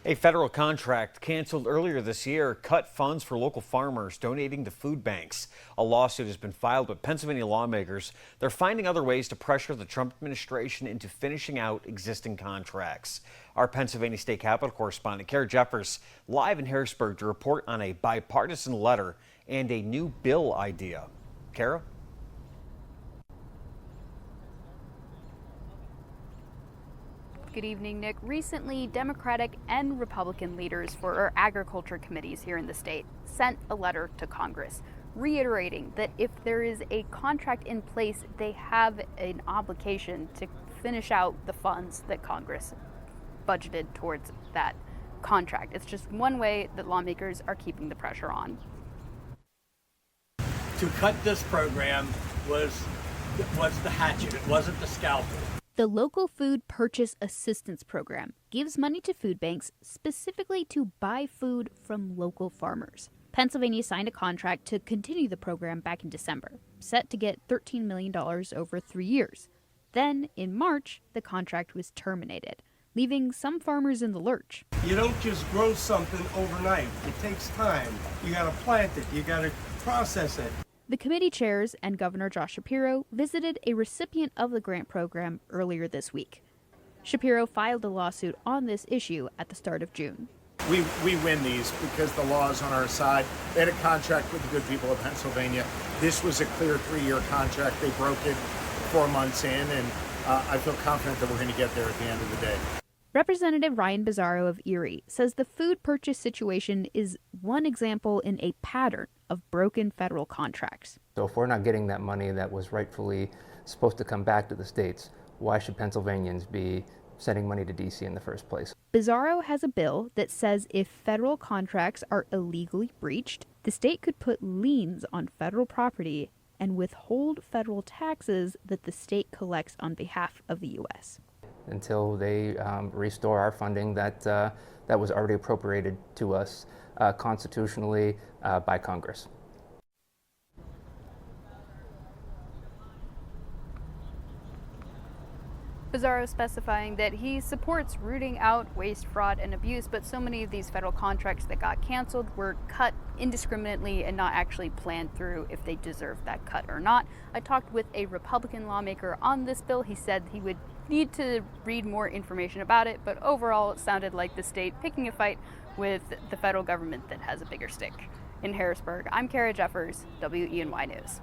A federal contract canceled earlier this year cut funds for local farmers donating to food banks. A lawsuit has been filed with Pennsylvania lawmakers. They're finding other ways to pressure the Trump administration into finishing out existing contracts. Our Pennsylvania State Capitol correspondent, Kara Jeffers, live in Harrisburg to report on a bipartisan letter and a new bill idea. Kara? Good evening, Nick. Recently, Democratic and Republican leaders for our agriculture committees here in the state sent a letter to Congress reiterating that if there is a contract in place, they have an obligation to finish out the funds that Congress budgeted towards that contract. It's just one way that lawmakers are keeping the pressure on. To cut this program was the hatchet. It wasn't the scalpel. The Local Food Purchase Assistance Program gives money to food banks specifically to buy food from local farmers. Pennsylvania signed a contract to continue the program back in December, set to get $13 million over 3 years. Then, in March, the contract was terminated, leaving some farmers in the lurch. You don't just grow something overnight. It takes time. You got to plant it. You got to process it. The committee chairs and Governor Josh Shapiro visited a recipient of the grant program earlier this week. Shapiro filed a lawsuit on this issue at the start of June. We win these because the law is on our side. They had a contract with the good people of Pennsylvania. This was a clear 3-year contract. They broke it 4 months in, and I feel confident that we're going to get there at the end of the day. Representative Ryan Bizzarro of Erie says the food purchase situation is one example in a pattern of broken federal contracts. So if we're not getting that money that was rightfully supposed to come back to the states, why should Pennsylvanians be sending money to D.C. in the first place? Bizzarro has a bill that says if federal contracts are illegally breached, the state could put liens on federal property and withhold federal taxes that the state collects on behalf of the U.S. Until they restore our funding that was already appropriated to us constitutionally by Congress. Bizzarro specifying that he supports rooting out waste, fraud, and abuse, but so many of these federal contracts that got canceled were cut indiscriminately and not actually planned through if they deserved that cut or not. I talked with a Republican lawmaker on this bill. He said he would need to read more information about it, but overall it sounded like the state picking a fight with the federal government that has a bigger stick. In Harrisburg, I'm Kara Jeffers, WENY News.